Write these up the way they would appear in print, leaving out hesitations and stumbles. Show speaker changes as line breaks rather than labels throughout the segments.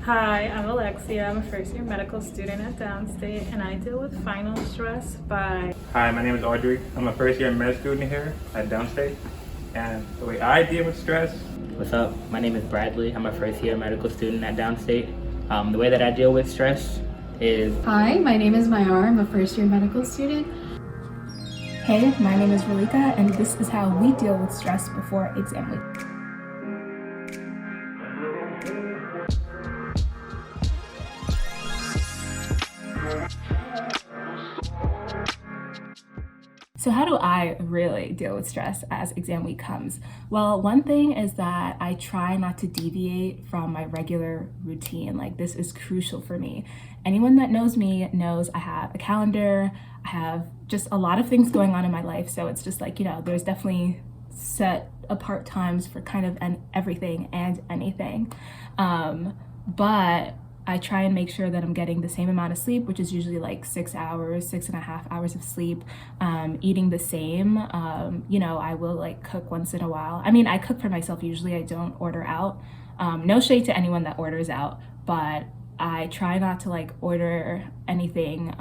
Hi, I'm Alexia. I'm a first year medical student at Downstate and I deal with final stress by...
Hi, my name is Audrey. I'm a first year med student here at Downstate. And the way I deal with stress...
What's up? My name is Bradley. I'm a first year medical student at Downstate. The way that I deal with stress is...
Hi, my name is Mayar. I'm a first year medical student.
Hey, my name is Relika, and this is how we deal with stress before exam week. So how do I really deal with stress as exam week comes? Well, one thing is that I try not to deviate from my regular routine. Like, this is crucial for me. Anyone that knows me knows I have a calendar, I have just a lot of things going on in my life. So it's just like, there's definitely set apart times for kind of everything and anything. But I try and make sure that I'm getting the same amount of sleep, which is usually like 6 hours, 6.5 hours of sleep, eating the same. I will like cook once in a while. I mean, I cook for myself usually, I don't order out. No shade to anyone that orders out, but I try not to like order anything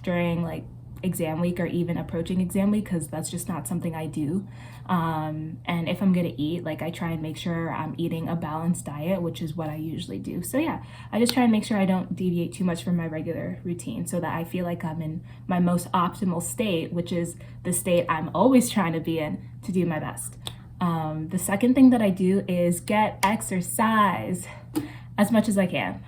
during like exam week or even approaching exam week, because that's just not something I do. And if I'm gonna eat, like I try and make sure I'm eating a balanced diet, which is what I usually do. So yeah, I just try and make sure I don't deviate too much from my regular routine so that I feel like I'm in my most optimal state, which is the state I'm always trying to be in to do my best. The second thing that I do is get exercise as much as I can.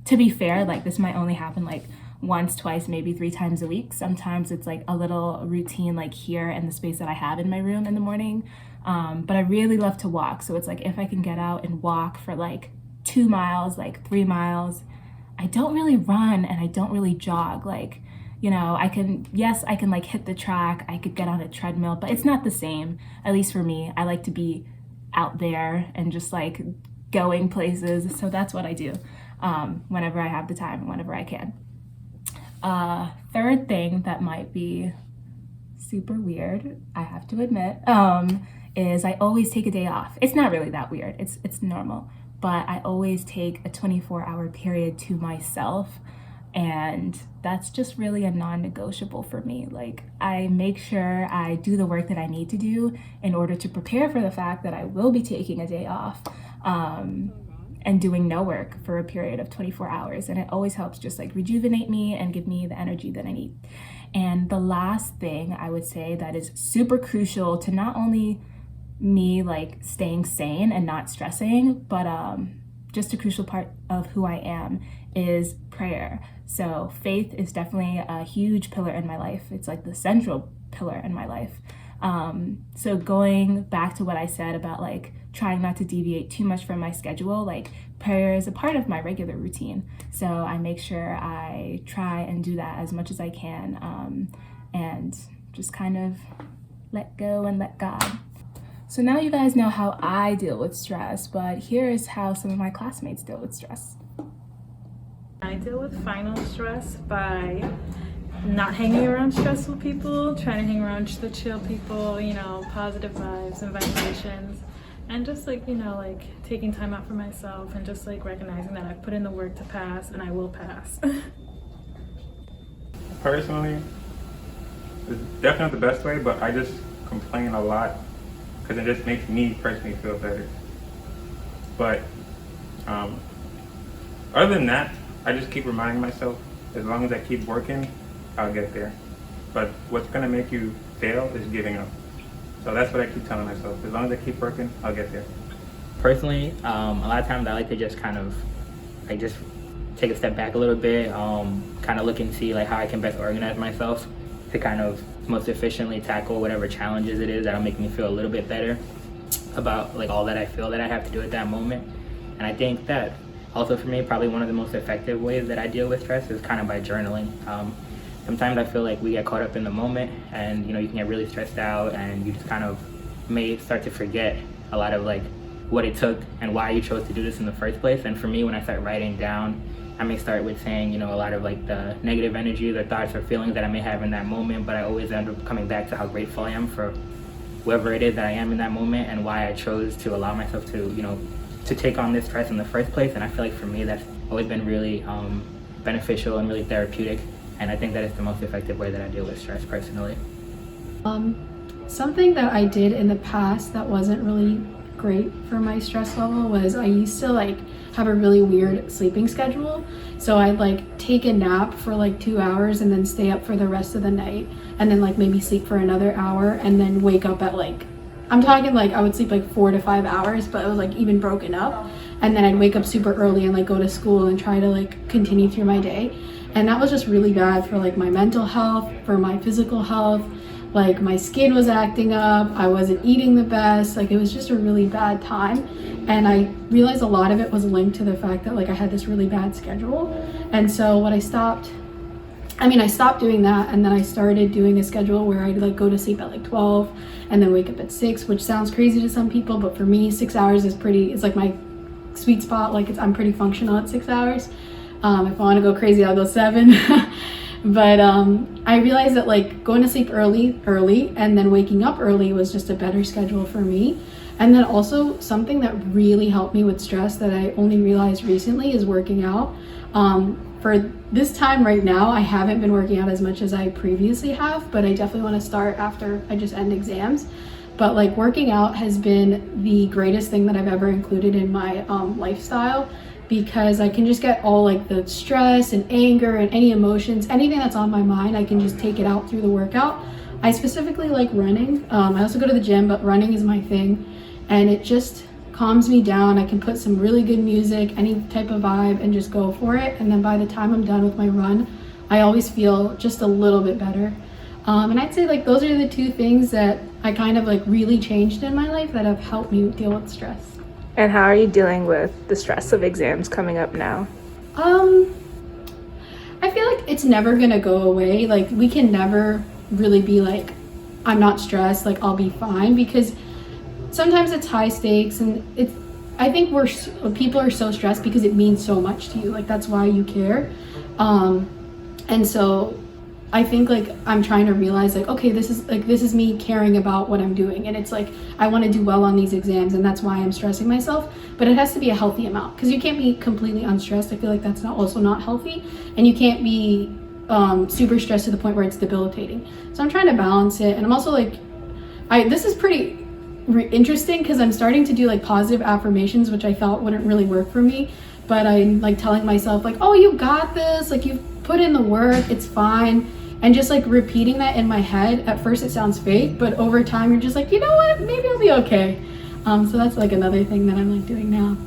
To be fair, like this might only happen like once, twice, maybe 3 times a week. Sometimes it's like a little routine like here in the space that I have in my room in the morning. But I really love to walk. So it's like if I can get out and walk for like 2 miles, like 3 miles. I don't really run and I don't really jog. Like, I can like hit the track. I could get on a treadmill, but it's not the same, at least for me. I like to be out there and just like going places. So that's what I do whenever I have the time, whenever I can. Third thing that might be super weird, I have to admit, is I always take a day off. It's not really that weird, it's normal, but I always take a 24-hour period to myself, and that's just really a non-negotiable for me. Like, I make sure I do the work that I need to do in order to prepare for the fact that I will be taking a day off. And doing no work for a period of 24 hours. And it always helps just like rejuvenate me and give me the energy that I need. And the last thing I would say that is super crucial to not only me like staying sane and not stressing, but just a crucial part of who I am is prayer. So faith is definitely a huge pillar in my life. It's like the central pillar in my life. So going back to what I said about like trying not to deviate too much from my schedule, like prayer is a part of my regular routine. So I make sure I try and do that as much as I can, and just kind of let go and let God. So now you guys know how I deal with stress, but here's how some of my classmates deal with stress.
I deal with final stress by not hanging around stressful people, trying to hang around the chill people, positive vibes and vibrations, and just like, like taking time out for myself and just like recognizing that I've put in the work to pass and I will pass.
Personally, it's definitely the best way, but I just complain a lot because it just makes me personally feel better. But other than that, I just keep reminding myself, as long as I keep working, I'll get there. But what's gonna make you fail is giving up. So that's what I keep telling myself. As long as I keep working, I'll get there.
Personally, a lot of times I like to just kind of like just take a step back a little bit, kind of look and see like how I can best organize myself to kind of most efficiently tackle whatever challenges it is that'll make me feel a little bit better about like all that I feel that I have to do at that moment. And I think that also for me, probably one of the most effective ways that I deal with stress is kind of by journaling. Sometimes I feel like we get caught up in the moment and you can get really stressed out and you just kind of may start to forget a lot of like what it took and why you chose to do this in the first place. And for me, when I start writing down, I may start with saying, a lot of like the negative energies or thoughts or feelings that I may have in that moment, but I always end up coming back to how grateful I am for whoever it is that I am in that moment and why I chose to allow myself to, to take on this stress in the first place. And I feel like for me, that's always been really beneficial and really therapeutic. And I think that is the most effective way that I deal with stress personally.
Something that I did in the past that wasn't really great for my stress level was I used to like have a really weird sleeping schedule. So I'd like take a nap for like 2 hours and then stay up for the rest of the night, and then like maybe sleep for another hour and then wake up at like, I'm talking like I would sleep like 4 to 5 hours, but it was like even broken up. And then I'd wake up super early and like go to school and try to like continue through my day. And that was just really bad for like my mental health, for my physical health. Like my skin was acting up, I wasn't eating the best, like it was just a really bad time. And I realized a lot of it was linked to the fact that like I had this really bad schedule. And so what I stopped doing that, and then I started doing a schedule where I'd like go to sleep at like 12 and then wake up at 6, which sounds crazy to some people, but for me 6 hours is it's like my sweet spot. Like I'm pretty functional at 6 hours. If I want to go crazy, I'll go 7. But I realized that like going to sleep early and then waking up early was just a better schedule for me. And then also something that really helped me with stress that I only realized recently is working out. For this time right now, I haven't been working out as much as I previously have, but I definitely want to start after I just end exams. But like working out has been the greatest thing that I've ever included in my lifestyle, because I can just get all like the stress and anger and any emotions, anything that's on my mind, I can just take it out through the workout. I specifically like running. I also go to the gym, but running is my thing. And it just calms me down. I can put some really good music, any type of vibe, and just go for it. And then by the time I'm done with my run, I always feel just a little bit better. And I'd say like those are the 2 things that I kind of like really changed in my life that have helped me deal with stress.
And how are you dealing with the stress of exams coming up now?
I feel like it's never gonna go away. Like we can never really be like, I'm not stressed, like I'll be fine, because sometimes it's high stakes, and I think people are so stressed because it means so much to you. Like that's why you care. And so I think like I'm trying to realize like, okay, this is me caring about what I'm doing, and it's like I want to do well on these exams, and that's why I'm stressing myself. But it has to be a healthy amount, because you can't be completely unstressed. I feel like that's also not healthy, and you can't be super stressed to the point where it's debilitating. So I'm trying to balance it, and I'm also like, this is pretty interesting because I'm starting to do like positive affirmations, which I thought wouldn't really work for me, but I'm like telling myself like, oh, you got this, like you've put in the work, it's fine. And just like repeating that in my head, at first it sounds fake, but over time you're just like, you know what, maybe I'll be okay. So that's like another thing that I'm like doing now.